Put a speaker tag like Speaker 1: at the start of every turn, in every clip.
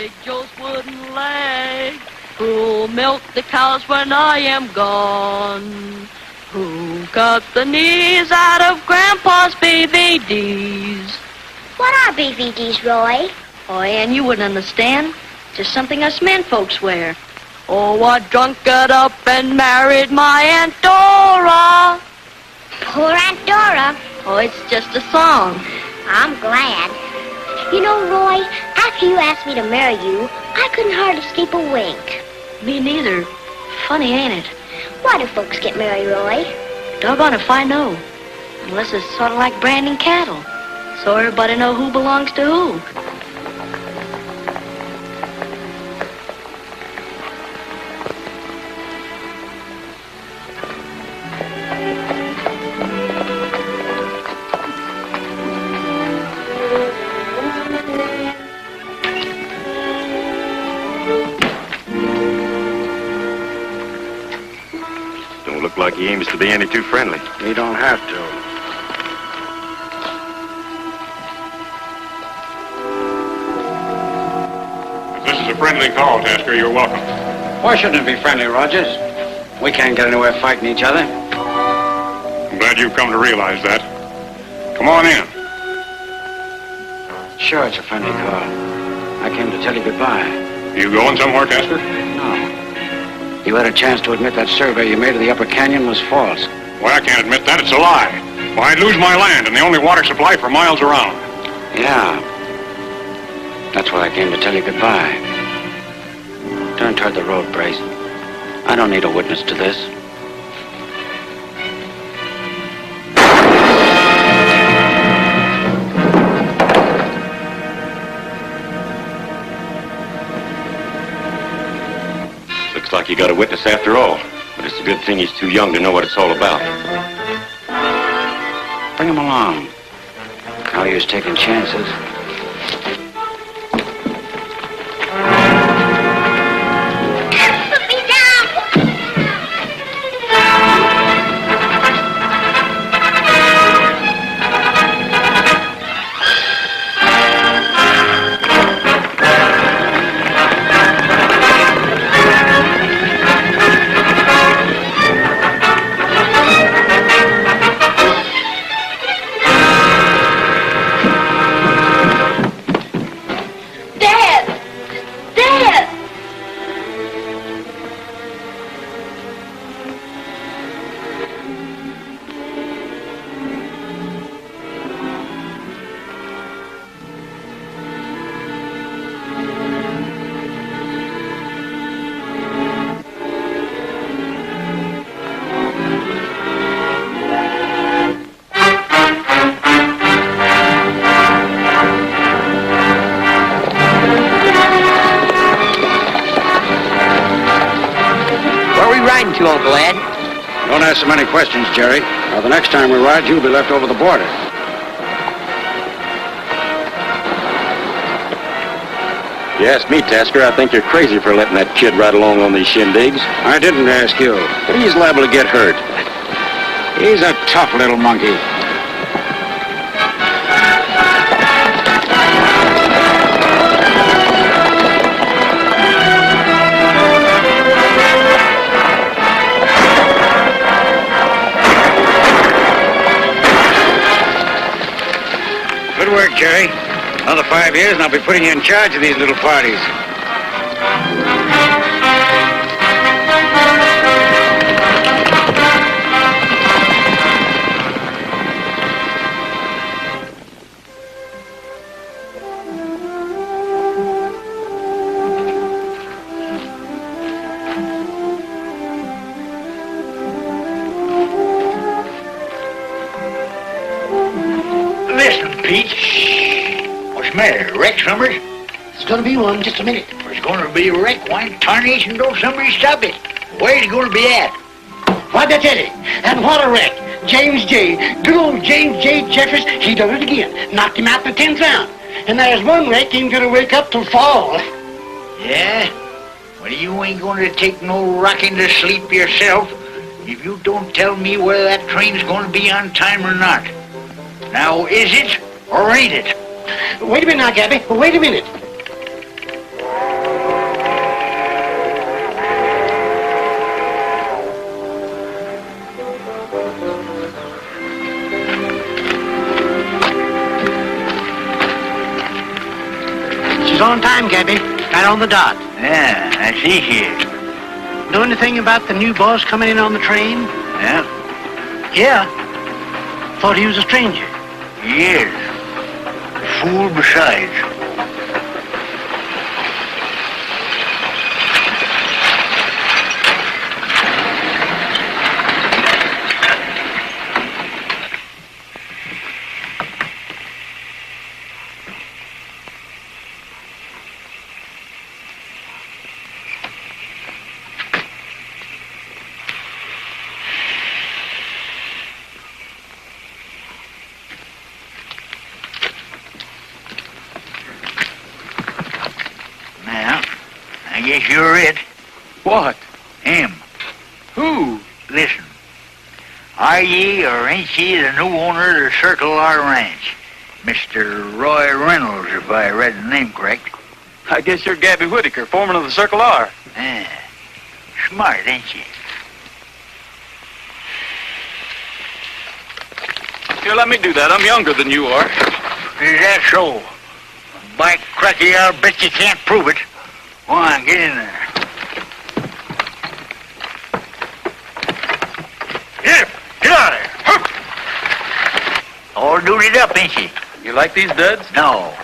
Speaker 1: Big Joe's wooden leg. Who'll milk the cows when I am gone? Who cut the knees out of Grandpa's BVDs?
Speaker 2: What are BVDs, Roy?
Speaker 1: Oh, Ann, you wouldn't understand. Just something us men folks wear. Oh, I drunk it up and married my Aunt Dora.
Speaker 2: Poor Aunt Dora.
Speaker 1: Oh, it's just a song.
Speaker 2: I'm glad. You know, Roy, after you asked me to marry you, I couldn't hardly sleep a wink.
Speaker 1: Me neither. Funny, ain't it?
Speaker 2: Why do folks get married, Roy?
Speaker 1: Doggone if I know. Unless it's sort of like branding cattle. So everybody know who belongs to who.
Speaker 3: Like he aims to be any too friendly.
Speaker 4: He don't have to.
Speaker 5: If this is a friendly call, Tasker, you're welcome.
Speaker 4: Why shouldn't it be friendly, Rogers? We can't get anywhere fighting each other.
Speaker 5: I'm glad you've come to realize that. Come on in.
Speaker 4: Sure, it's a friendly call. I came to tell you goodbye.
Speaker 5: You going somewhere, Tasker?
Speaker 4: No. You had a chance to admit that survey you made of the Upper Canyon was false.
Speaker 5: Why, I can't admit that. It's a lie. Why, I'd lose my land and the only water supply for miles around.
Speaker 4: Yeah. That's why I came to tell you goodbye. Turn toward the road, Brace. I don't need a witness to this.
Speaker 3: Looks like you got a witness after all. But it's a good thing he's too young to know what it's all about.
Speaker 4: Bring him along. No use taking chances.
Speaker 2: Put me down!
Speaker 6: You, Uncle Ed.
Speaker 4: Don't ask so many questions, Jerry. Now, the next time we ride, you'll be left over the border.
Speaker 3: You ask me, Tasker, I think you're crazy for letting that kid ride along on these shindigs.
Speaker 4: I didn't ask you.
Speaker 3: But he's liable to get hurt.
Speaker 4: He's a tough little monkey. Good work, Jerry. Another 5 years and I'll be putting you in charge of these little parties.
Speaker 7: Listen, Pete. What's the matter? Wreck somebody?
Speaker 6: There's gonna be one in just a minute.
Speaker 7: There's going to be a wreck. Why tarnation don't somebody stop it? Where's it going to be at?
Speaker 6: Why'd I tell you? And what a wreck. James J. Good old James J. Jeffers, he done it again. Knocked him out in the 10th round. And there's one wreck ain't gonna wake up till fall.
Speaker 7: Yeah? Well, you ain't going to take no rocking to sleep yourself if you don't tell me whether that train's going to be on time or not. Now, is it or ain't it?
Speaker 6: Wait a minute now, Gabby. Wait a minute. on time, Gabby. Right on the dot.
Speaker 7: Yeah, I see here.
Speaker 6: Know anything about the new boss coming in on the train?
Speaker 7: Yeah?
Speaker 6: Yeah. Thought he was a stranger.
Speaker 7: Yes. Fool besides. I guess you're it.
Speaker 4: What?
Speaker 7: Him.
Speaker 4: Who?
Speaker 7: Listen. Are ye or ain't ye the new owner of the Circle R Ranch? Mr. Roy Reynolds, if I read the name correct.
Speaker 4: I guess you're Gabby Whitaker, foreman of the Circle R.
Speaker 7: Yeah. Smart, ain't you?
Speaker 4: Here, let me do that. I'm younger than you are.
Speaker 7: Is that so? By cracky, I'll bet you can't prove it. Go on, get in there. Get out of there. All duded up, ain't you?
Speaker 4: You like these duds?
Speaker 7: No.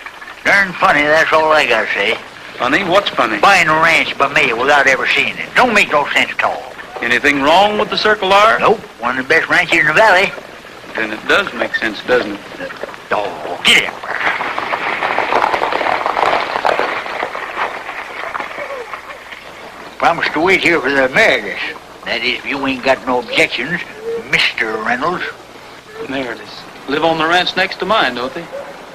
Speaker 7: Darn funny, that's all I gotta say.
Speaker 4: Funny? What's funny?
Speaker 7: Buying a ranch by me without ever seeing it. Don't make no sense at all.
Speaker 4: Anything wrong with the Circle R?
Speaker 7: Nope. One of the best ranches in the valley.
Speaker 4: Then it does make sense, doesn't it?
Speaker 7: Oh, get in. Promise to wait here for the Meredith. That is, if you ain't got no objections, Mr. Reynolds.
Speaker 4: Meredith. Live on the ranch next to mine, don't they?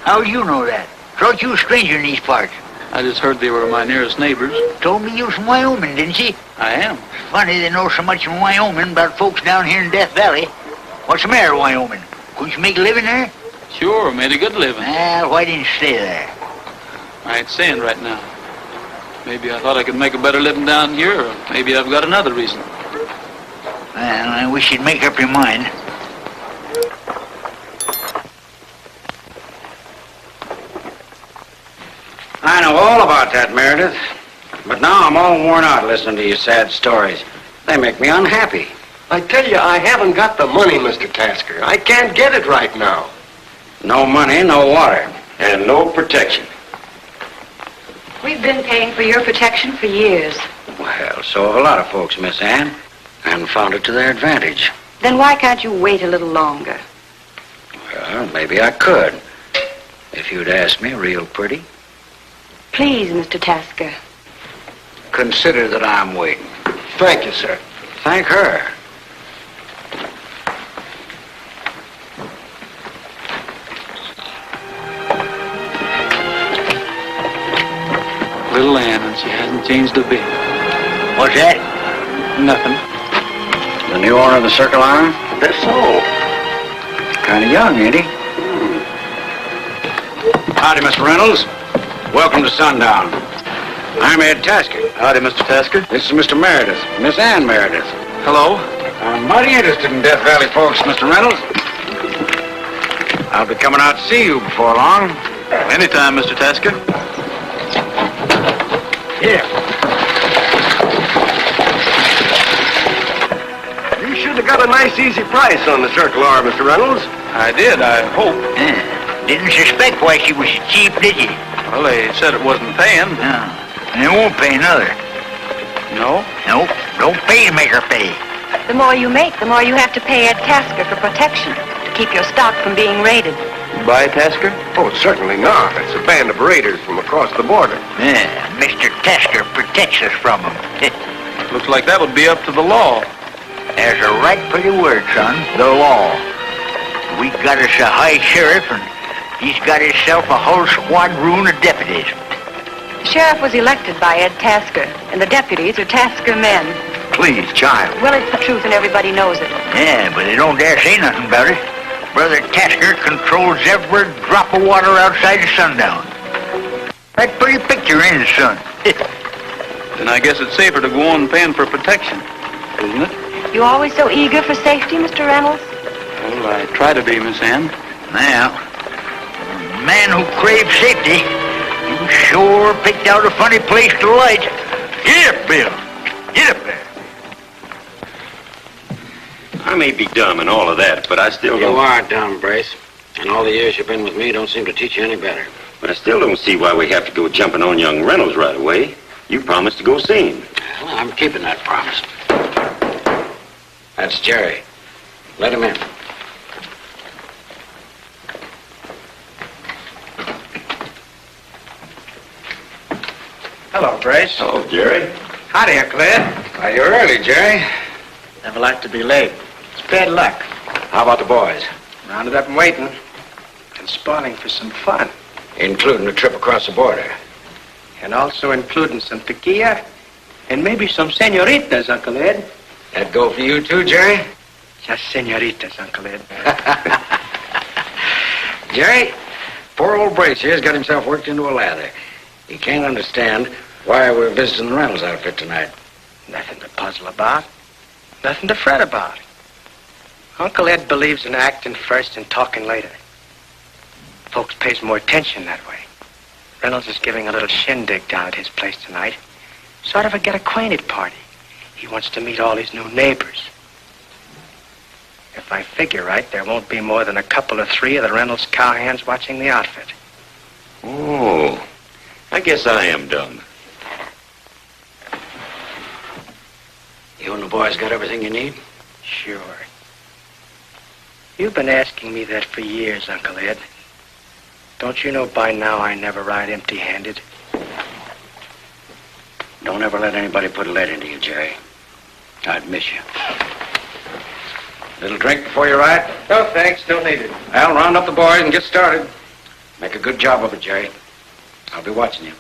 Speaker 7: How you know that? Thought you a stranger in these parts.
Speaker 4: I just heard they were my nearest neighbors.
Speaker 7: Told me you was from Wyoming, didn't you?
Speaker 4: I am.
Speaker 7: Funny they know so much in Wyoming about folks down here in Death Valley. What's the matter, Wyoming? Couldn't you make a living there?
Speaker 4: Sure, made a good living.
Speaker 7: Well, why didn't you stay there?
Speaker 4: I ain't saying right now. Maybe I thought I could make a better living down here, or maybe I've got another reason.
Speaker 7: Well, I wish you'd make up your mind.
Speaker 3: I know all about that, Meredith. But now I'm all worn out listening to your sad stories. They make me unhappy.
Speaker 8: I tell you, I haven't got the money, Mr. Tasker. I can't get it right now.
Speaker 3: No money, no water, and no protection.
Speaker 9: We've been paying for your protection for years.
Speaker 3: Well, so have a lot of folks, Miss Ann, and found it to their advantage.
Speaker 9: Then why can't you wait a little longer?
Speaker 3: Well, maybe I could, if you'd ask me real pretty.
Speaker 9: Please, Mr. Tasker.
Speaker 3: Consider that I'm waiting.
Speaker 8: Thank you, sir.
Speaker 3: Thank her.
Speaker 4: Little Ann, and she hasn't changed a bit.
Speaker 7: What's that?
Speaker 4: Nothing.
Speaker 3: The new owner of the Circle R?
Speaker 8: That's so.
Speaker 3: Kind of young, ain't he? Howdy, Mr. Reynolds. Welcome to Sundown. I'm Ed Tasker.
Speaker 4: Howdy, Mr. Tasker.
Speaker 3: This is Mr. Meredith, Miss Ann Meredith.
Speaker 4: Hello.
Speaker 3: I'm mighty interested in Death Valley folks, Mr. Reynolds. I'll be coming out to see you before long.
Speaker 4: Anytime, Mr. Tasker.
Speaker 3: Here.
Speaker 8: You should have got a nice, easy price on the Circle R, Mr. Reynolds.
Speaker 4: I did, I hope.
Speaker 7: Didn't suspect why she was cheap, did you?
Speaker 4: Well, they said it wasn't paying.
Speaker 7: No. And it won't pay another.
Speaker 4: No?
Speaker 7: Nope. Don't pay to make her pay.
Speaker 9: The more you make, the more you have to pay Ed Tasker for protection, to keep your stock from being raided.
Speaker 4: Buy Tasker?
Speaker 8: Oh, certainly not. It's a band of raiders from across the border.
Speaker 7: Yeah, Mr. Tasker protects us from them.
Speaker 4: Looks like that would be up to the law.
Speaker 7: There's a right pretty word, son. The law. We got us a high sheriff, and he's got himself a whole squadron of deputies.
Speaker 9: The sheriff was elected by Ed Tasker, and the deputies are Tasker men.
Speaker 8: Please, child.
Speaker 9: Well, it's the truth, and everybody knows it.
Speaker 7: Yeah, but they don't dare say nothing about it. Brother Tasker controls every drop of water outside of Sundown. That pretty picture, ain't it, son?
Speaker 4: Then I guess it's safer to go on paying for protection, isn't it?
Speaker 9: You always so eager for safety, Mr. Reynolds?
Speaker 4: Well, I try to be, Miss Ann.
Speaker 7: Now, a man who craves safety, you sure picked out a funny place to light. Get up, Bill. Get up there.
Speaker 4: I may be dumb and all of that, but I still
Speaker 3: You
Speaker 4: don't...
Speaker 3: are dumb, Brace. And all the years you've been with me don't seem to teach you any better.
Speaker 4: But I still don't see why we have to go jumping on young Reynolds right away. You promised to go see him.
Speaker 3: Well, I'm keeping that promise. That's Jerry. Let him in.
Speaker 10: Hello, Brace.
Speaker 4: Oh, Jerry.
Speaker 10: Howdy, Uncle Ed.
Speaker 3: Why, you're early, Jerry.
Speaker 10: Never like to be late. It's bad luck.
Speaker 3: How about the boys?
Speaker 10: Rounded up and waiting. And spawning for some fun.
Speaker 3: Including a trip across the border.
Speaker 10: And also including some tequila and maybe some senoritas, Uncle Ed.
Speaker 3: That go for you too, Jerry?
Speaker 10: Just senoritas, Uncle Ed.
Speaker 3: Jerry, poor old Brace here's got himself worked into a lather. He can't understand why we're visiting the Reynolds outfit tonight.
Speaker 10: Nothing to puzzle about. Nothing to fret about. Uncle Ed believes in acting first and talking later. Folks pays more attention that way. Reynolds is giving a little shindig down at his place tonight. Sort of a get-acquainted party. He wants to meet all his new neighbors. If I figure right, there won't be more than a couple or three of the Reynolds cowhands watching the outfit.
Speaker 4: Oh, I guess I am dumb.
Speaker 3: You and the boys got everything you need?
Speaker 10: Sure. You've been asking me that for years, Uncle Ed. Don't you know by now I never ride empty-handed?
Speaker 3: Don't ever let anybody put lead into you, Jerry. I'd miss you. Little drink before you ride?
Speaker 10: No, thanks. Don't need it.
Speaker 3: Well, round up the boys and get started. Make a good job of it, Jerry. I'll be watching you.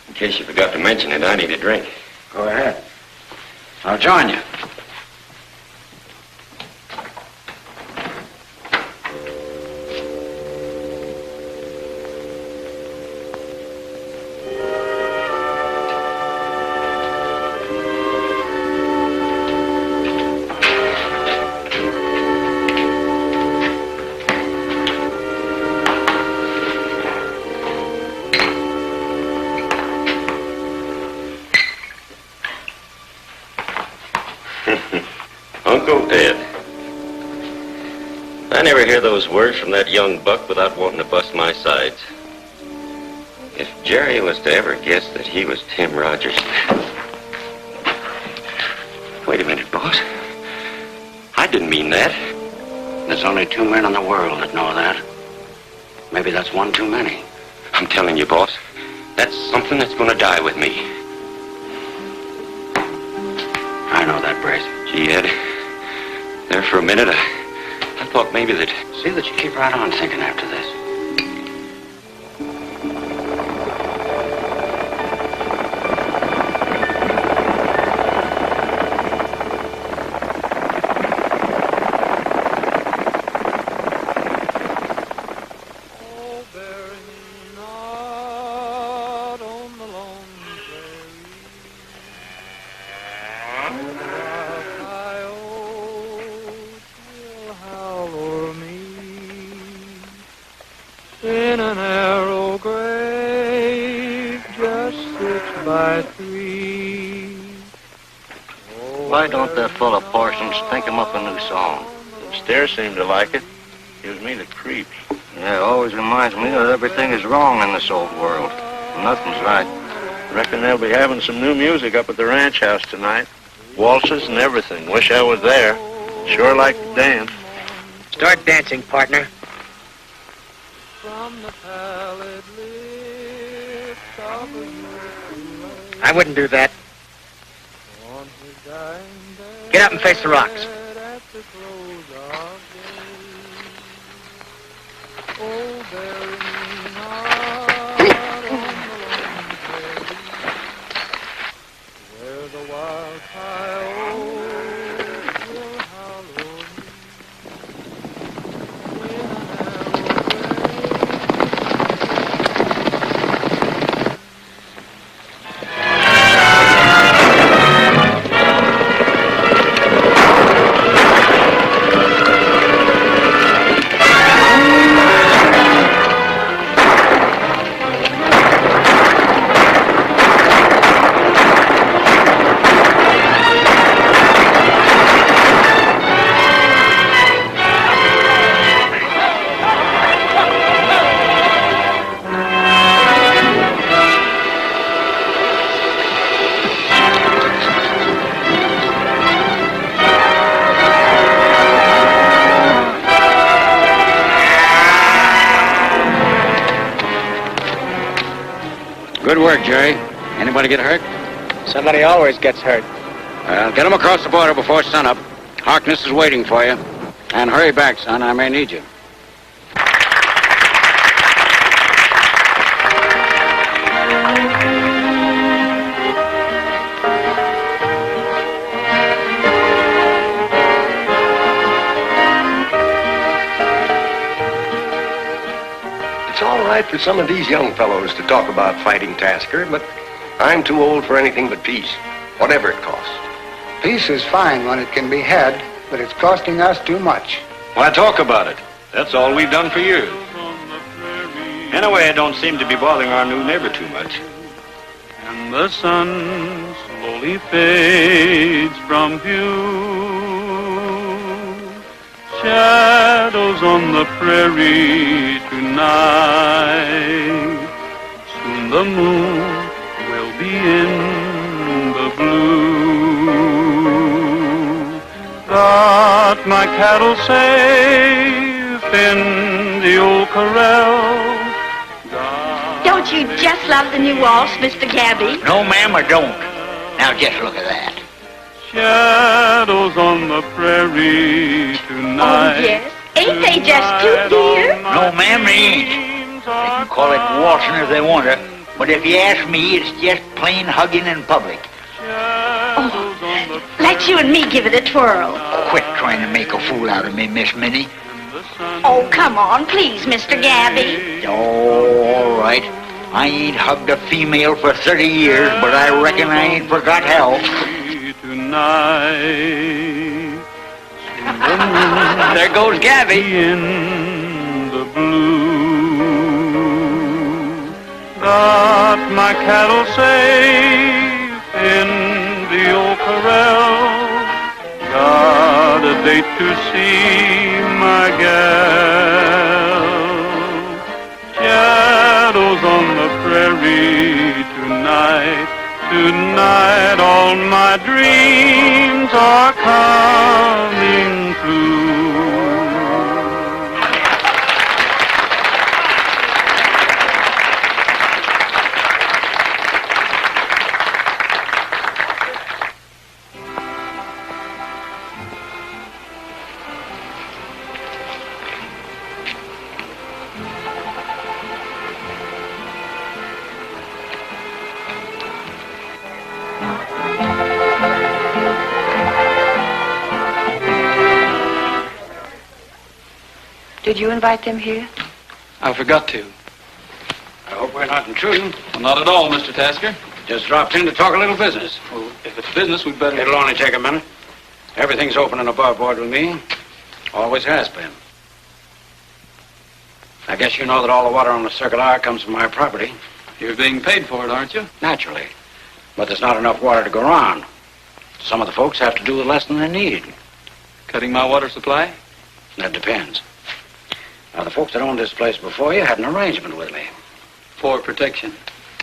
Speaker 4: In case you forgot to mention it, I need a drink.
Speaker 3: Go ahead. I'll join you.
Speaker 4: Uncle Ed. I never hear those words from that young buck without wanting to bust my sides. If Jerry was to ever guess that he was Tim Rogers... Wait a minute, boss. I didn't mean that.
Speaker 3: There's only 2 men in the world that know that. Maybe that's one too many.
Speaker 4: I'm telling you, boss, that's something that's going to die with me.
Speaker 3: I know that, Brace.
Speaker 4: Gee, Ed, there for a minute, I thought maybe that...
Speaker 3: See that you keep right on thinking after this.
Speaker 11: In a narrow grave, just 6 by 3.
Speaker 12: Why don't that fella Parsons think him up a new song?
Speaker 13: The stairs seem to like it. Gives me the creeps.
Speaker 12: Yeah, it always reminds me that everything is wrong in this old world. Nothing's right.
Speaker 13: Reckon they'll be having some new music up at the ranch house tonight. Waltzes and everything. Wish I was there. Sure like to dance.
Speaker 10: Start dancing, partner. I wouldn't do that. Get up and face the rocks.
Speaker 3: Good work, Jerry. Anybody get hurt?
Speaker 10: Somebody always gets hurt.
Speaker 3: Well, get them across the border before sunup. Harkness is waiting for you. And hurry back, son. I may need you.
Speaker 8: It's all right for some of these young fellows to talk about fighting Tasker, but I'm too old for anything but peace, whatever it costs.
Speaker 14: Peace is fine when it can be had, but it's costing us too much.
Speaker 13: Why talk about it? That's all we've done for years. Anyway, it don't seem to be bothering our new neighbor too much.
Speaker 11: And the sun slowly fades from view. Shadows on the prairie tonight. Soon the moon will be in the blue. Got my cattle safe in the old corral.
Speaker 9: Don't you just love the new waltz, Mr. Gabby?
Speaker 7: No, ma'am, I don't. Now, just look at that.
Speaker 11: Shadows on the prairie tonight.
Speaker 9: Oh, yes. Ain't they just too dear?
Speaker 7: No, ma'am, they ain't. They can call it waltzing if they want to, but if you ask me, it's just plain hugging in public.
Speaker 9: Oh, let's you and me give it a twirl.
Speaker 7: Quit trying to make a fool out of me, Miss Minnie.
Speaker 9: Oh, come on, please, Mr. Gabby.
Speaker 7: Oh, all right. I ain't hugged a female for 30 years, but I reckon I ain't forgot how.
Speaker 11: Tonight.
Speaker 3: There goes Gabby.
Speaker 11: In the blue. Got my cattle safe in the old corral. Got a date to see my gal. Shadows on the prairie tonight. Tonight all my dreams are coming true.
Speaker 9: Did you invite them here?
Speaker 15: I forgot to.
Speaker 3: I hope we're not intruding.
Speaker 15: Well, not at all, Mr. Tasker.
Speaker 3: Just dropped in to talk a little business.
Speaker 15: Well, if it's business, we'd better...
Speaker 3: It'll only take a minute. Everything's open and above board with me. Always has been. I guess you know that all the water on the Circle R comes from my property.
Speaker 15: You're being paid for it, aren't you?
Speaker 3: Naturally. But there's not enough water to go around. Some of the folks have to do with less than they need.
Speaker 15: Cutting my water supply?
Speaker 3: That depends. Now, the folks that owned this place before you had an arrangement with me.
Speaker 15: For protection.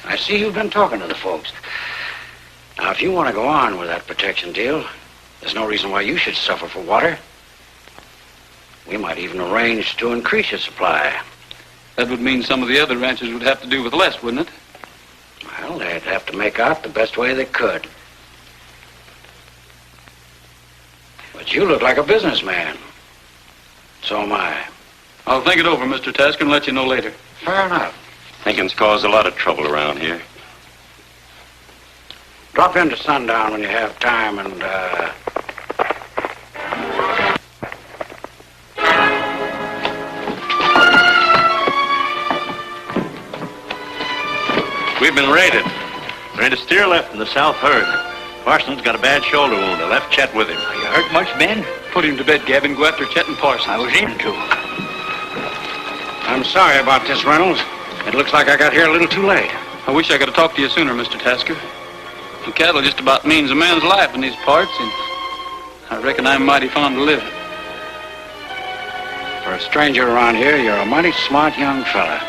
Speaker 3: I see you've been talking to the folks. Now, if you want to go on with that protection deal, there's no reason why you should suffer for water. We might even arrange to increase your supply.
Speaker 15: That would mean some of the other ranchers would have to do with less, wouldn't it?
Speaker 3: Well, they'd have to make out the best way they could. But you look like a businessman. So am I.
Speaker 15: I'll think it over, Mr. Tasker, and let you know later.
Speaker 3: Fair enough.
Speaker 13: Thinking's caused a lot of trouble around here.
Speaker 3: Drop in to sundown when you have time and,
Speaker 13: We've been raided. There ain't a steer left in the south herd. Parsons got a bad shoulder wound. I left Chet with him.
Speaker 7: Are you hurt much, Ben?
Speaker 15: Put him to bed, Gavin. Go after Chet and Parsons.
Speaker 7: I was aiming to.
Speaker 3: I'm sorry about this, Reynolds. It looks like I got here a little too late.
Speaker 15: I wish I could have talked to you sooner, Mr. Tasker. The cattle just about means a man's life in these parts, and I reckon I'm mighty fond of living.
Speaker 3: For a stranger around here, you're a mighty smart young fella.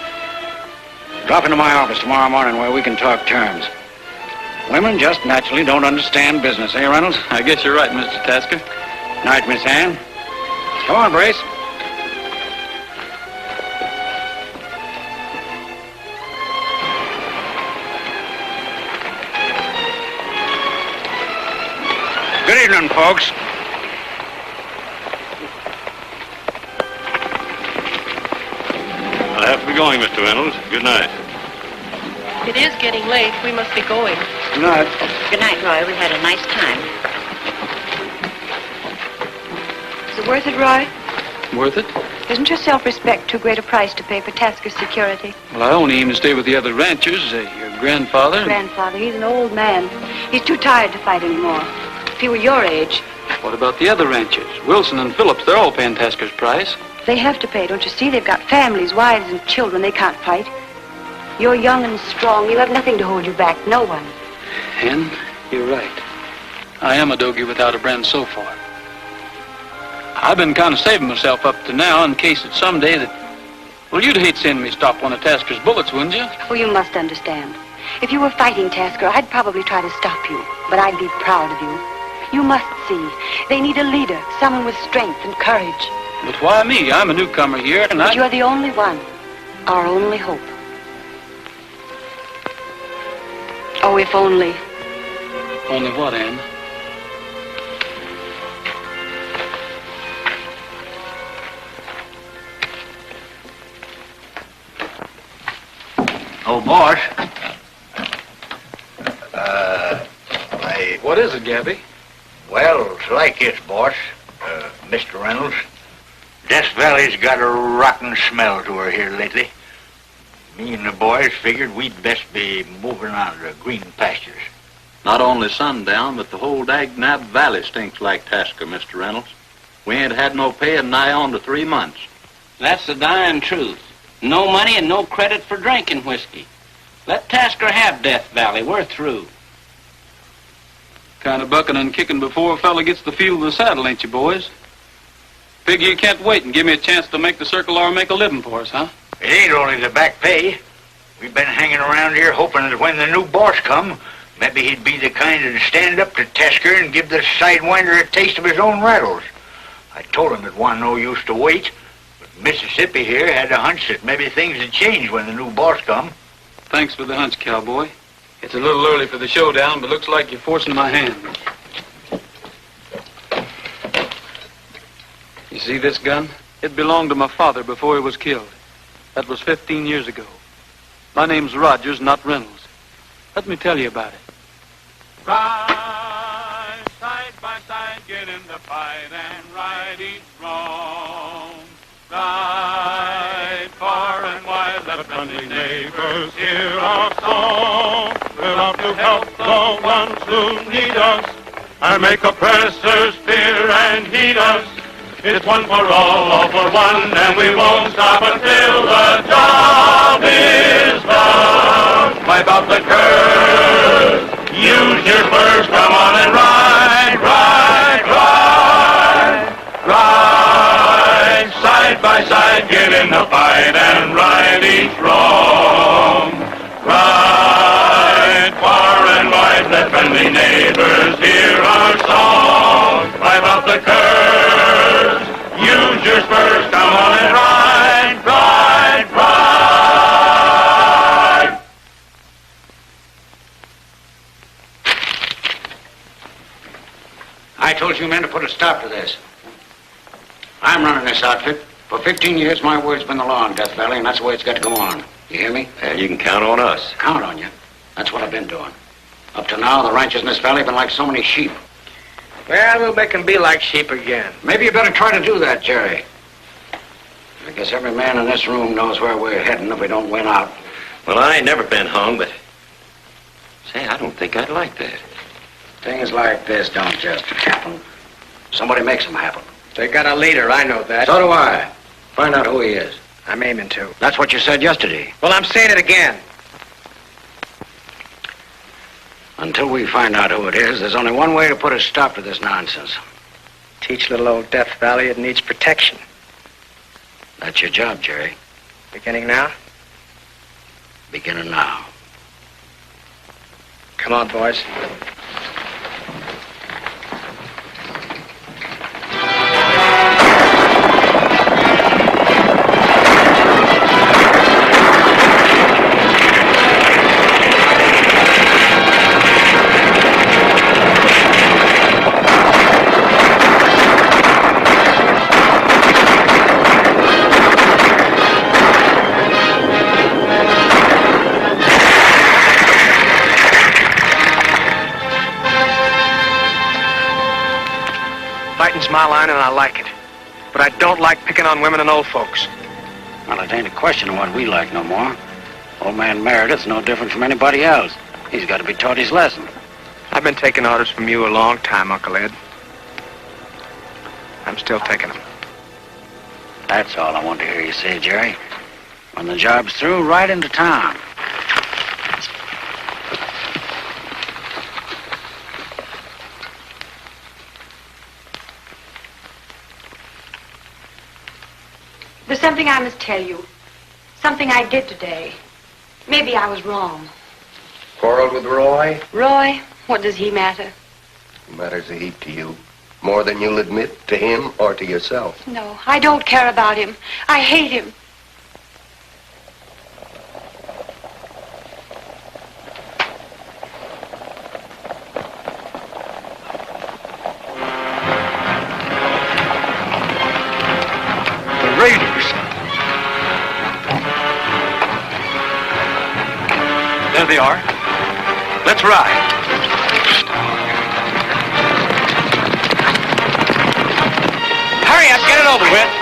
Speaker 3: Drop into my office tomorrow morning where we can talk terms. Women just naturally don't understand business, eh, Reynolds?
Speaker 15: I guess you're right, Mr. Tasker.
Speaker 3: Night, Miss Ann. Come on, Brace.
Speaker 7: Good evening, folks.
Speaker 13: I have to be going, Mr. Reynolds. Good night.
Speaker 9: It is getting late. We must be going.
Speaker 3: Good night.
Speaker 9: Good night, Roy. We had a nice time. Is it worth it, Roy?
Speaker 15: Worth it?
Speaker 9: Isn't your self-respect too great a price to pay for Tasker's security?
Speaker 15: Well, I only aim to stay with the other ranchers. Your grandfather.
Speaker 9: Grandfather, he's an old man. He's too tired to fight anymore. If he were your age.
Speaker 15: What about the other ranchers? Wilson and Phillips, they're all paying Tasker's price.
Speaker 9: They have to pay, don't you see? They've got families, wives, and children. They can't fight. You're young and strong. You have nothing to hold you back. No one.
Speaker 15: Hen, you're right. I am a dogie without a brand so far. I've been kind of saving myself up to now in case it's someday that... Well, you'd hate seeing me stop one of Tasker's bullets, wouldn't you?
Speaker 9: Oh, you must understand. If you were fighting Tasker, I'd probably try to stop you. But I'd be proud of you. You must see. They need a leader, someone with strength and courage.
Speaker 15: But why me? I'm a newcomer here, and
Speaker 9: But you're the only one. Our only hope. Oh, if only.
Speaker 15: Only what, Ann?
Speaker 7: Oh, boss.
Speaker 15: What is it, Gabby?
Speaker 7: Well, it's like this, boss. Mr. Reynolds. Death Valley's got a rotten smell to her here lately. Me and the boys figured we'd best be moving on to green pastures.
Speaker 13: Not only Sundown, but the whole Dagnab Valley stinks like Tasker, Mr. Reynolds. We ain't had no pay in nigh on to 3 months.
Speaker 12: That's the dying truth. No money and no credit for drinking whiskey. Let Tasker have Death Valley. We're through.
Speaker 15: Kind of bucking and kicking before a fella gets the feel of the saddle, ain't you, boys? Figure you can't wait and give me a chance to make the circle or make a living for us, huh?
Speaker 7: It ain't only the back pay. We've been hanging around here hoping that when the new boss come, maybe he'd be the kind to stand up to Tasker and give the sidewinder a taste of his own rattles. I told him it wasn't no use to wait, but Mississippi here had a hunch that maybe things would change when the new boss come.
Speaker 15: Thanks for the hunch, cowboy. It's a little early for the showdown, but looks like you're forcing my hand. You see this gun? It belonged to my father before he was killed. That was 15 years ago. My name's Rogers, not Reynolds. Let me tell you about it.
Speaker 11: Ride side by side, get in the fight and right each wrong. Ride far and wide, let friendly neighbors hear our song. We're out to help the ones who need us and make oppressors fear and heed us. It's one for all for one, and we won't stop until the job is done. Wipe out the curse, use your spurs, come on and ride, ride, ride. Ride side by side, get in the fight and right each wrong. Ride far and wide, let friendly neighbors hear our song. Wipe out the curse, use your spurs, come on and ride, ride, ride.
Speaker 3: I told you men to put a stop to this. I'm running this outfit. For 15 years, my word's been the law in Death Valley, and that's the way it's got to go on. You hear me?
Speaker 8: You can count on us.
Speaker 3: Count on you. That's what I've been doing. Up to now, the ranchers in this valley have been like so many sheep.
Speaker 10: Well, we'll make 'em be like sheep again.
Speaker 3: Maybe you better try to do that, Jerry. I guess every man in this room knows where we're heading if we don't win out.
Speaker 8: Well, I ain't never been hung, but... Say, I don't think I'd like that.
Speaker 3: Things like this don't just happen. Somebody makes them happen.
Speaker 10: They got a leader, I know that.
Speaker 3: So do I. Find out who he is.
Speaker 10: I'm aiming to.
Speaker 3: That's what you said yesterday.
Speaker 10: Well, I'm saying it again.
Speaker 3: Until we find out who it is, there's only one way to put a stop to this nonsense.
Speaker 10: Teach little old Death Valley it needs protection.
Speaker 3: That's your job, Jerry.
Speaker 10: Beginning now?
Speaker 3: Beginning now.
Speaker 10: Come on, boys. Fighting's my line, and I like it. But I don't like picking on women and old folks.
Speaker 3: Well, it ain't a question of what we like no more. Old man Meredith's no different from anybody else. He's got to be taught his lesson.
Speaker 10: I've been taking orders from you a long time, Uncle Ed. I'm still taking them.
Speaker 3: That's all I want to hear you say, Jerry. When the job's through, right into town.
Speaker 9: There's something I must tell you. Something I did today. Maybe I was wrong.
Speaker 8: Quarreled with Roy?
Speaker 9: Roy, what does he matter?
Speaker 8: He matters a heap to you. More than you'll admit to him or to yourself.
Speaker 9: No, I don't care about him. I hate him.
Speaker 10: The Raiders. There they are. Let's ride. Hurry up, get it over with.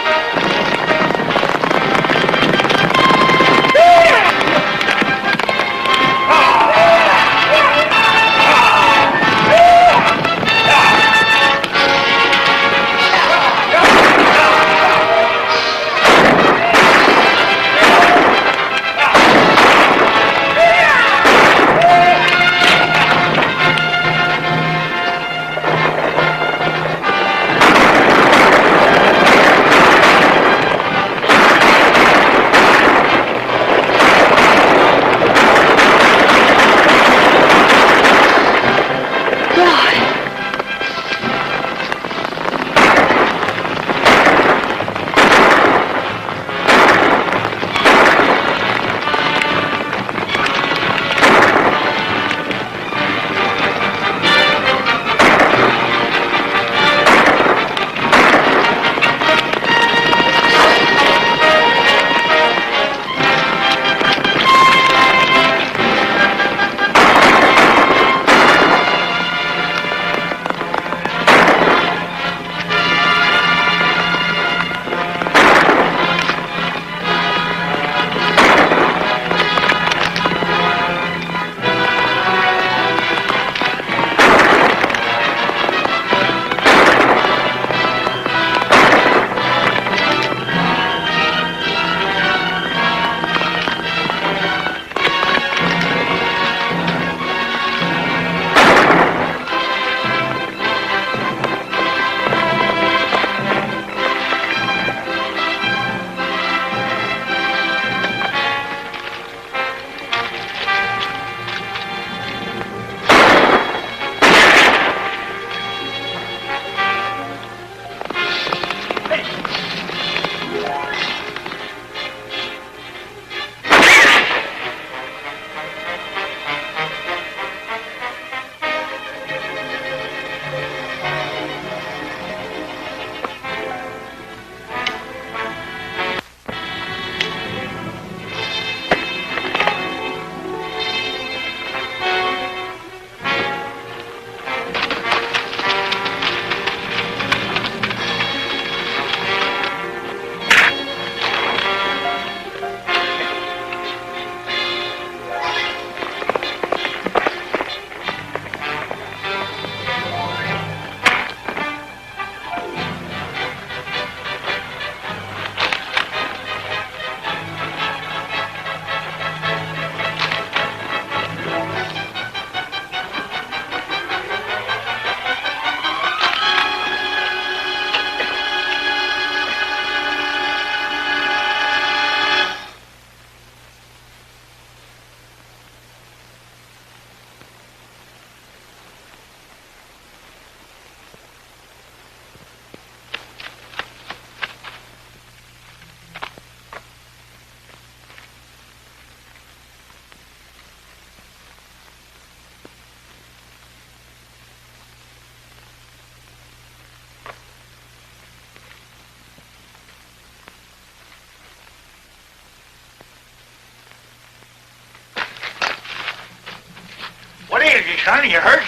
Speaker 7: What is it, son? You hurt?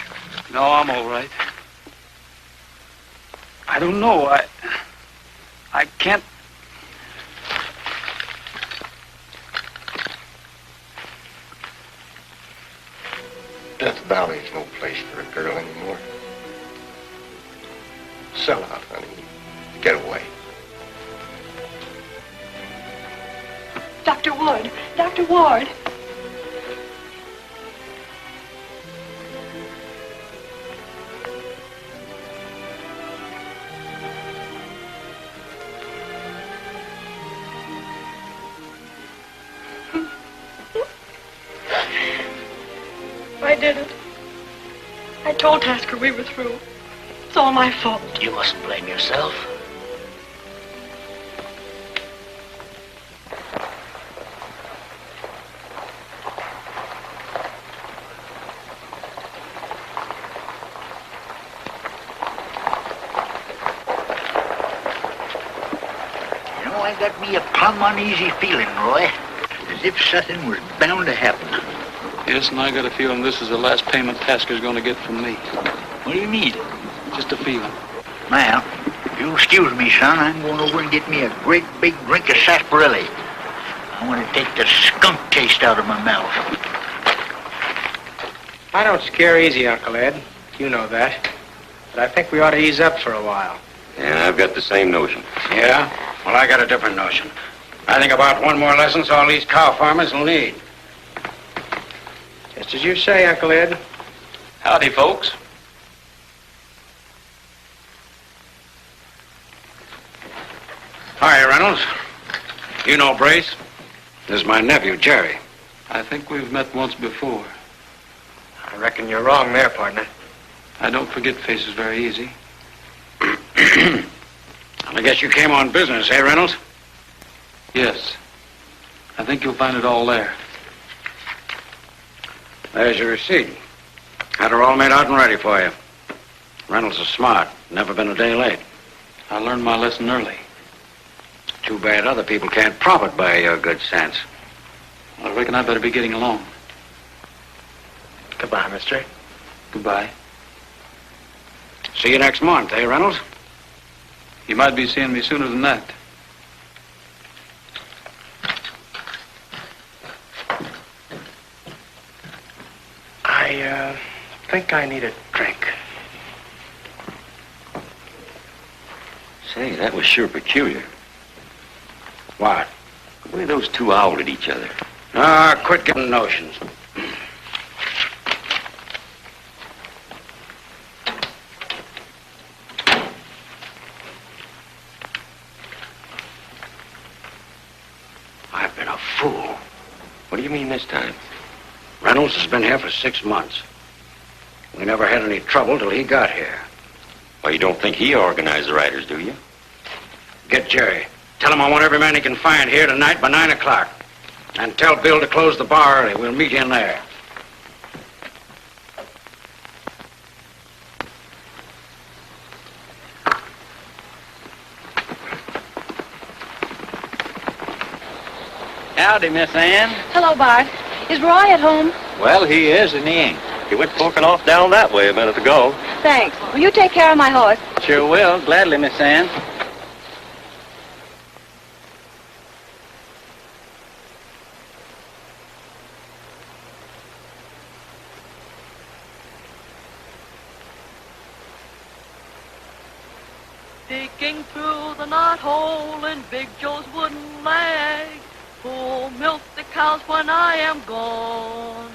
Speaker 15: No, I'm all right. I I don't know. I can't...
Speaker 8: Death Valley's no place for a girl anymore. Sell out, honey. Get away.
Speaker 9: Dr. Ward. Dr. Ward.
Speaker 16: I did it. I told Tasker we were through. It's all my fault.
Speaker 6: You mustn't blame yourself.
Speaker 7: You know, I got me a plumb uneasy feeling, Roy. As if something was bound to happen.
Speaker 15: Yes, and I got a feeling this is the last payment Tasker's going to get from me.
Speaker 7: What do you mean?
Speaker 15: Just a feeling.
Speaker 7: Now, if you'll excuse me, son, I'm going over and get me a great big drink of sarsaparilla. I want to take the skunk taste out of my mouth.
Speaker 10: I don't scare easy, Uncle Ed. You know that. But I think we ought to ease up for a while.
Speaker 8: Yeah, I've got the same notion.
Speaker 3: Yeah? Well, I got a different notion. I think about one more lesson's all these cow farmers will need.
Speaker 10: Just as you say, Uncle Ed.
Speaker 15: Howdy, folks.
Speaker 3: Hi, Reynolds. You know Brace? This is my nephew, Jerry.
Speaker 15: I think we've met once before.
Speaker 10: I reckon you're wrong there, partner.
Speaker 15: I don't forget faces very easy.
Speaker 3: I guess you came on business, eh, Reynolds?
Speaker 15: Yes. I think you'll find it all there.
Speaker 3: There's your receipt. Had her all made out and ready for you. Reynolds is smart. Never been a day late.
Speaker 15: I learned my lesson early.
Speaker 3: Too bad other people can't profit by your good sense.
Speaker 15: I reckon I better be getting along.
Speaker 10: Goodbye, mister.
Speaker 15: Goodbye.
Speaker 3: See you next month, eh, Reynolds?
Speaker 15: You might be seeing me sooner than that.
Speaker 10: I think I need a drink.
Speaker 8: Say, that was sure peculiar.
Speaker 3: What?
Speaker 8: The way those two owled at each other.
Speaker 3: Ah, quit getting notions. I've been a fool.
Speaker 8: What do you mean this time?
Speaker 3: Reynolds has been here for 6 months. We never had any trouble till he got here.
Speaker 8: Well, you don't think he organized the riders, do you?
Speaker 3: Get Jerry. Tell him I want every man he can find here tonight by 9 o'clock. And tell Bill to close the bar early. We'll meet in there.
Speaker 12: Howdy, Miss Ann.
Speaker 9: Hello, Bart. Is Roy at home?
Speaker 12: Well, he is, and he ain't.
Speaker 8: He went poking off down that way a minute ago.
Speaker 9: Thanks. Will you take care of my horse?
Speaker 12: Sure will. Gladly, Miss Ann.
Speaker 1: Peeking through the knothole in Big Joe's wooden leg, who'll milk the cows when I am gone.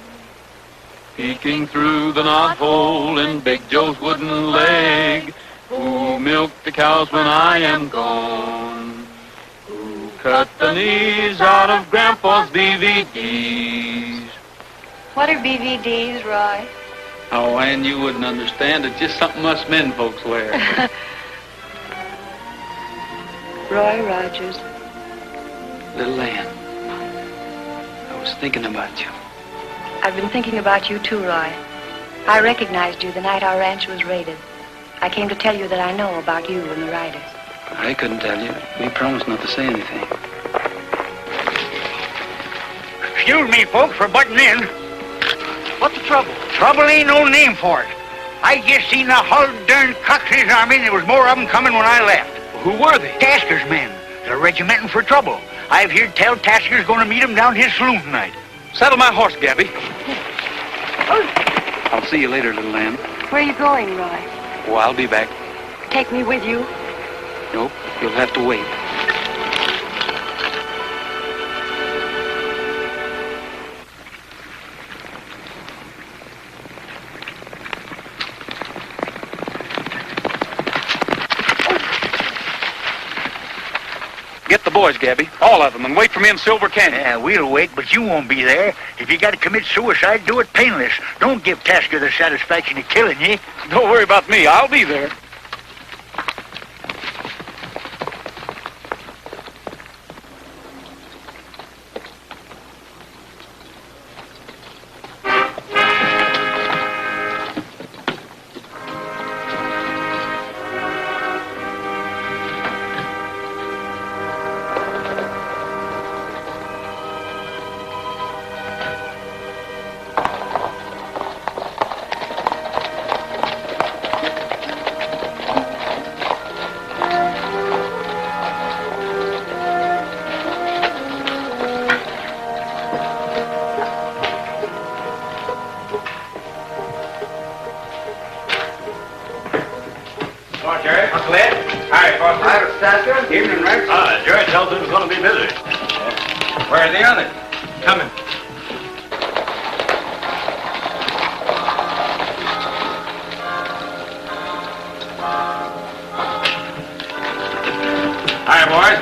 Speaker 15: Peeking through the knothole in Big Joe's wooden leg, who'll milk the cows when I am gone. Who cut the knees out of Grandpa's BVDs.
Speaker 9: What are BVDs, Roy?
Speaker 15: Oh, Ann, you wouldn't understand. It's just something us men folks wear.
Speaker 9: Roy Rogers.
Speaker 15: Little Ann, I was thinking about you.
Speaker 9: I've been thinking about you too, Roy. I recognized you the night our ranch was raided. I came to tell you that I know about you and the riders.
Speaker 15: I couldn't tell you. We promised not to say anything.
Speaker 7: Excuse me, folks, for butting in.
Speaker 6: What's the trouble?
Speaker 7: Trouble ain't no name for it. I just seen the whole darn Coxey's army, and there was more of them coming when I left.
Speaker 15: Who were they?
Speaker 7: Tasker's men. They're regimenting for trouble. I've heard tell Tasker's going to meet them down his saloon tonight.
Speaker 15: Saddle my horse, Gabby. I'll see you later, little lamb.
Speaker 9: Where are you going, Roy?
Speaker 15: Oh, I'll be back.
Speaker 9: Take me with you?
Speaker 15: Nope, you'll have to wait. Get the boys, Gabby. All of them, and wait for me in Silver Canyon.
Speaker 7: Yeah, we'll wait, but you won't be there. If you got to commit suicide, do it painless. Don't give Tasker the satisfaction of killing you.
Speaker 15: Don't worry about me. I'll be there.
Speaker 3: Evening, Rex.
Speaker 5: Jerry tells him he's going to be busy.
Speaker 3: Where are the others?
Speaker 15: Coming.
Speaker 3: Hi, boys.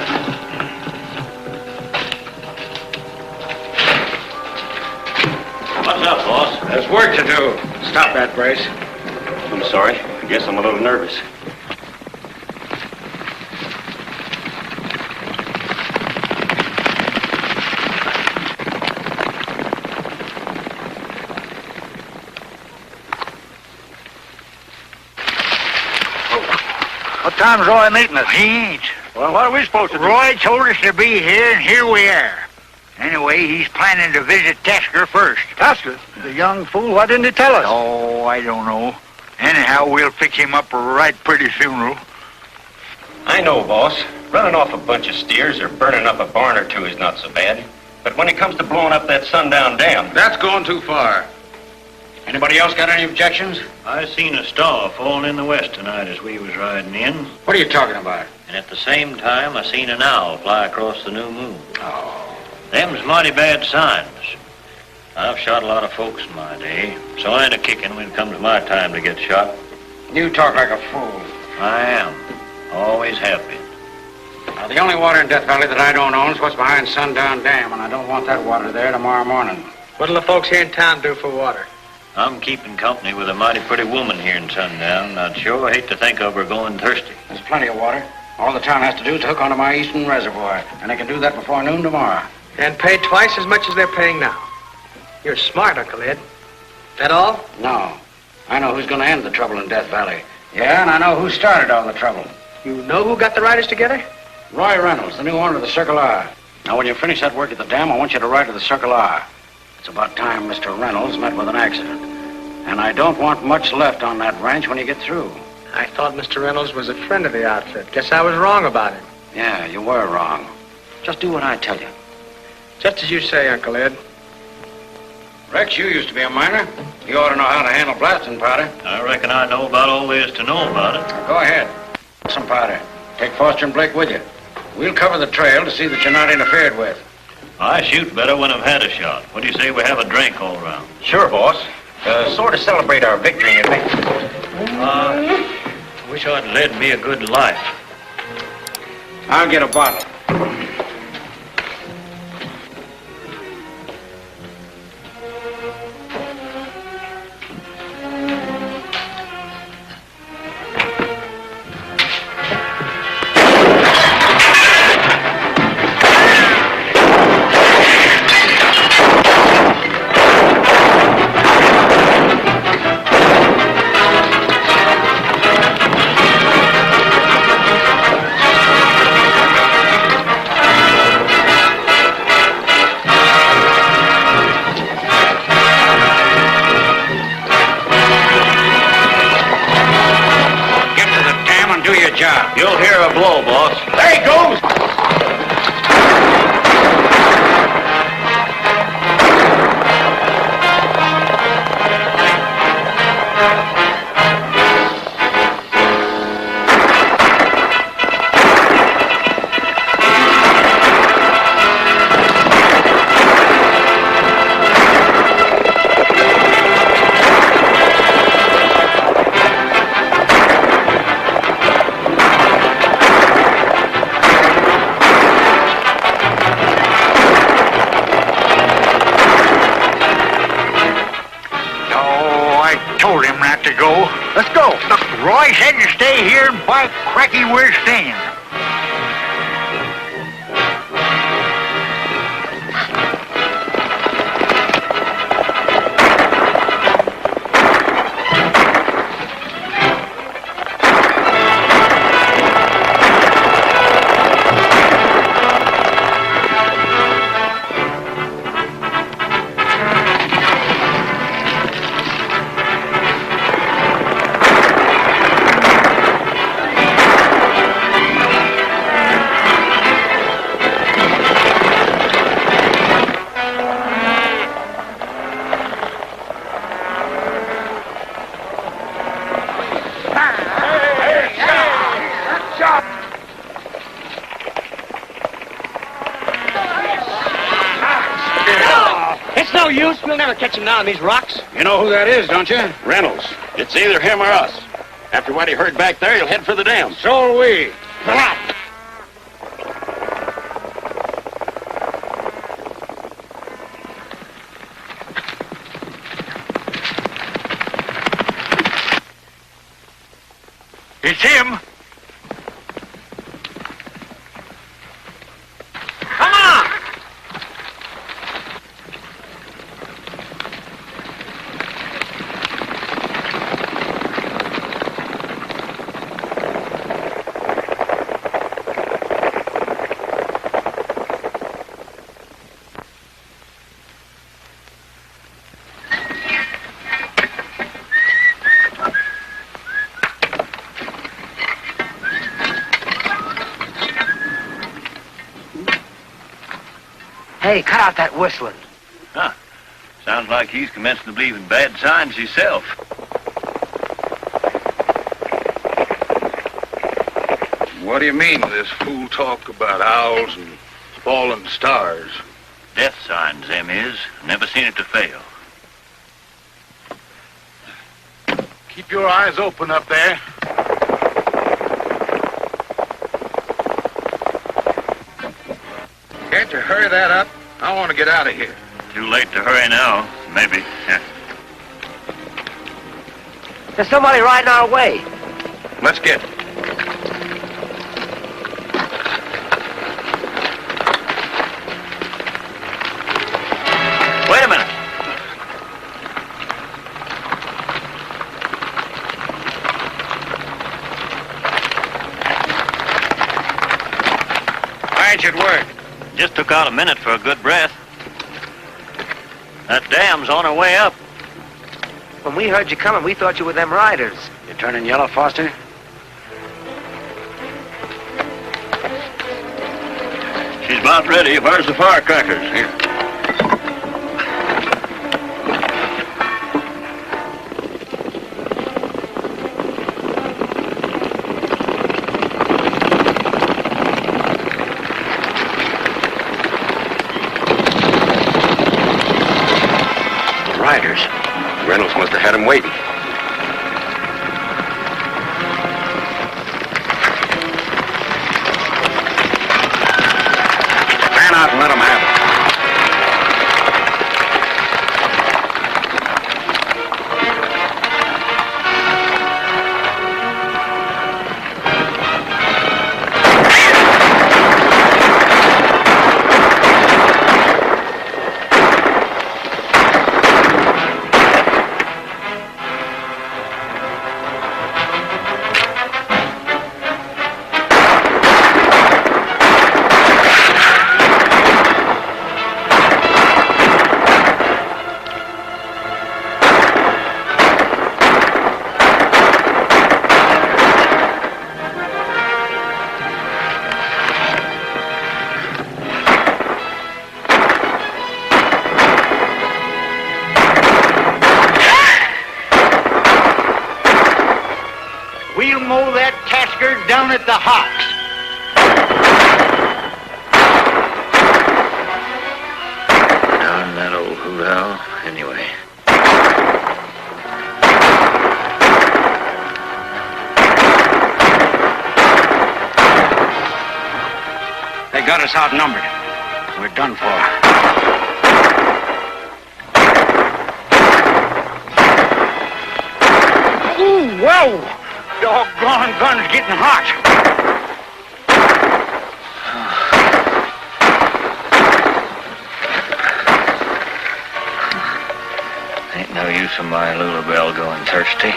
Speaker 5: What's up, boss?
Speaker 3: There's work to do. Stop that, Brace.
Speaker 4: I'm sorry. I guess I'm a little nervous.
Speaker 7: What time's Roy meeting us? He ain't.
Speaker 5: Well, what are we supposed to do?
Speaker 7: Roy told us to be here, and here we are. Anyway, he's planning to visit Tasker first.
Speaker 6: Tasker? The young fool, why didn't he tell us?
Speaker 7: Oh, I don't know. Anyhow, we'll fix him up a right pretty funeral.
Speaker 4: I know, boss. Running off a bunch of steers or burning up a barn or two is not so bad. But when it comes to blowing up that sundown dam...
Speaker 3: That's going too far. Anybody else got any objections?
Speaker 17: I seen a star falling in the west tonight as we was riding in.
Speaker 3: What are you talking about?
Speaker 17: And at the same time, I seen an owl fly across the new moon.
Speaker 3: Oh.
Speaker 17: Them's mighty bad signs. I've shot a lot of folks in my day, so I ain't a-kicking when it comes my time to get shot.
Speaker 3: You talk like a fool.
Speaker 17: I am. Always have been.
Speaker 3: Now, the only water in Death Valley that I don't own is what's behind Sundown Dam, and I don't want that water there tomorrow morning.
Speaker 10: What'll the folks here in town do for water?
Speaker 17: I'm keeping company with a mighty pretty woman here in Sundown, and I'd sure hate to think of her going thirsty.
Speaker 3: There's plenty of water. All the town has to do is hook onto my eastern reservoir, and they can do that before noon tomorrow.
Speaker 10: And pay twice as much as they're paying now. You're smart, Uncle Ed. That all?
Speaker 3: No. I know who's going to end the trouble in Death Valley. Yeah, and I know who started all the trouble.
Speaker 10: You know who got the riders together?
Speaker 3: Roy Reynolds, the new owner of the Circle R. Now, when you finish that work at the dam, I want you to ride to the Circle R. It's about time Mr. Reynolds met with an accident. And I don't want much left on that ranch when you get through.
Speaker 10: I thought Mr. Reynolds was a friend of the outfit. Guess I was wrong about him.
Speaker 3: Yeah, you were wrong. Just do what I tell you.
Speaker 10: Just as you say, Uncle Ed.
Speaker 3: Rex, you used to be a miner. You ought to know how to handle blasting powder.
Speaker 17: I reckon I know about all there is to know about it.
Speaker 3: Now, go ahead. Some powder. Take Foster and Blake with you. We'll cover the trail to see that you're not interfered with.
Speaker 17: I shoot better when I've had a shot. What do you say we have a drink all around?
Speaker 4: Sure, boss. Sort of celebrate our victory and make...
Speaker 17: Wish I'd led me a good life.
Speaker 3: I'll get a bottle.
Speaker 17: hear a blow, boss.
Speaker 7: There he goes!
Speaker 6: Let's go.
Speaker 7: Look, Roy said to stay here, and by cracky, we're staying.
Speaker 3: It's no use. We'll never catch him now on these rocks.
Speaker 4: You know who that is, don't you?
Speaker 5: Reynolds. It's either him or us. After what he heard back there, he'll head for the dam.
Speaker 3: So will we.
Speaker 7: It's him.
Speaker 3: Come on!
Speaker 10: Hey, cut out that whistling.
Speaker 17: Huh. Sounds like he's commenced to believe in bad signs himself.
Speaker 13: What do you mean, this fool talk about owls and fallen stars?
Speaker 17: Death signs, them is. Never seen it to fail.
Speaker 13: Keep your eyes open up there. Can't you hurry that up? I want to get out of here.
Speaker 17: Too late to hurry now. Maybe. Yeah.
Speaker 10: There's somebody riding our way.
Speaker 13: Let's get.
Speaker 17: Wait a minute.
Speaker 3: Why should work?
Speaker 17: Just took out a minute for a good breath. That dam's on her way up.
Speaker 10: When we heard you coming, we thought you were them riders.
Speaker 3: You turning yellow, Foster?
Speaker 17: She's about ready. Where's the firecrackers?
Speaker 3: Here.
Speaker 8: Riders. Reynolds must have had him waiting.
Speaker 3: Fan out and let them have it.
Speaker 6: down at the Hawks.
Speaker 17: Down in that old hoot owl, anyway.
Speaker 3: They got us outnumbered. We're done for.
Speaker 6: Ooh, whoa! Doggone gun's getting hot.
Speaker 17: Ain't no use of my little bell going thirsty.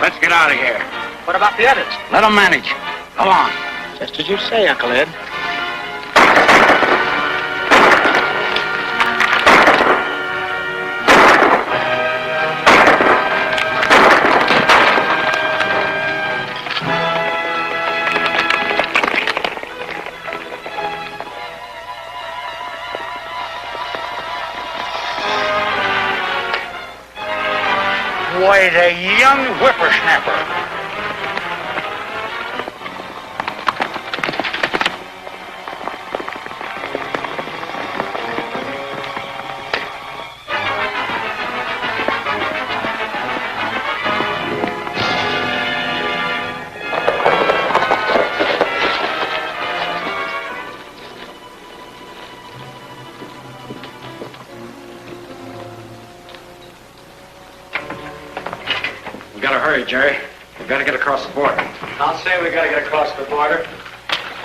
Speaker 3: Let's get out of here.
Speaker 10: What about the others?
Speaker 3: Let them manage. Go on.
Speaker 10: Just as you say, Uncle Ed.
Speaker 6: Why, the young whippersnapper.
Speaker 3: We gotta hurry, Jerry. We gotta get across the border.
Speaker 10: I'll say we gotta get across the border.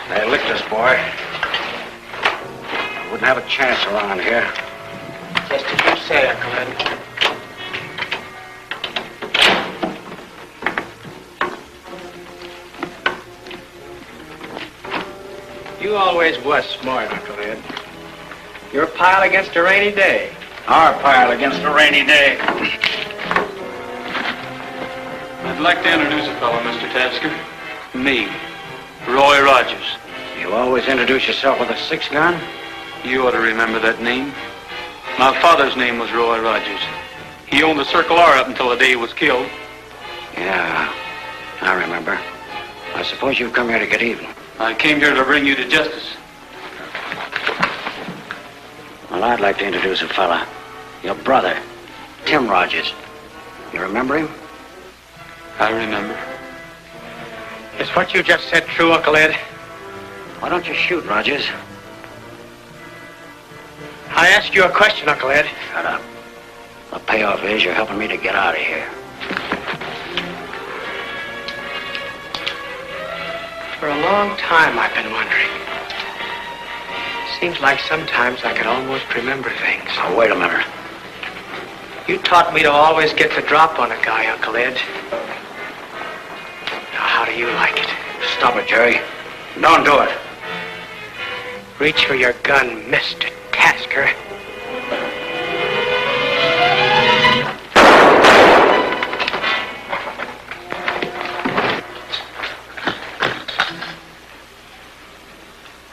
Speaker 3: They licked us, boy. We wouldn't have a chance around here.
Speaker 10: Just as you say, Uncle Ed. You always was smart, Uncle Ed. You're a pile against a rainy day.
Speaker 3: Our pile against a rainy day.
Speaker 15: I'd like to introduce a fellow, Mr. Tasker. Me, Roy Rogers.
Speaker 3: You always introduce yourself with a 6-gun?
Speaker 15: You ought to remember that name. My father's name was Roy Rogers. He owned the Circle R up until the day he was killed.
Speaker 3: Yeah, I remember. I suppose you've come here to get even.
Speaker 15: I came here to bring you to justice.
Speaker 3: Well, I'd like to introduce a fella. Your brother, Tim Rogers. You remember him?
Speaker 15: I remember.
Speaker 10: Is what you just said true, Uncle Ed?
Speaker 3: Why don't you shoot, Rogers?
Speaker 10: I asked you a question, Uncle Ed.
Speaker 3: Shut up. The payoff is you're helping me to get out of here.
Speaker 10: For a long time, I've been wondering. Seems like sometimes I could almost remember things.
Speaker 3: Now, wait a minute.
Speaker 10: You taught me to always get the drop on a guy, Uncle Ed. Now, how do you like it?
Speaker 3: Stop it, Jerry. Don't do it.
Speaker 10: Reach for your gun, Mr. Tasker.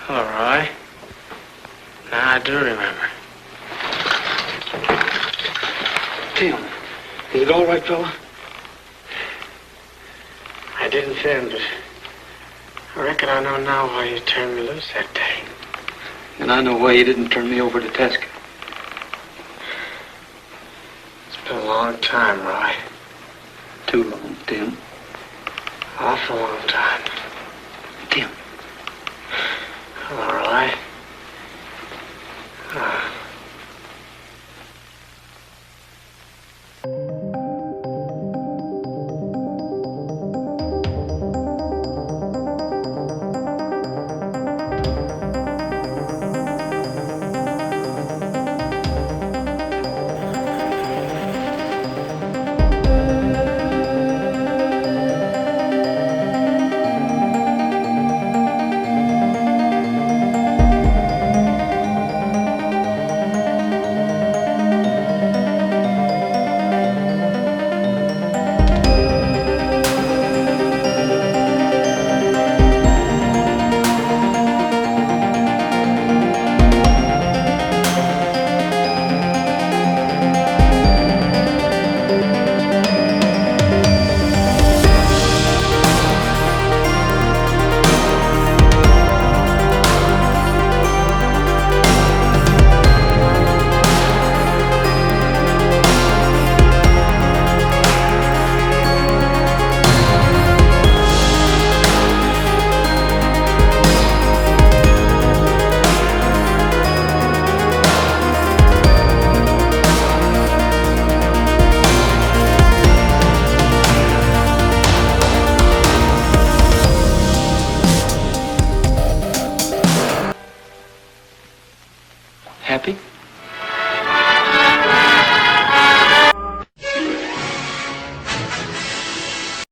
Speaker 10: All right. Now I do remember.
Speaker 3: Tim, is it all right, fella?
Speaker 10: I didn't then, but I reckon I know now why you turned me loose that day.
Speaker 15: And I know why you didn't turn me over to Tasker.
Speaker 10: It's been a long time, Roy.
Speaker 15: Too long, Tim.
Speaker 10: Awful long time.
Speaker 15: Tim.
Speaker 10: All right.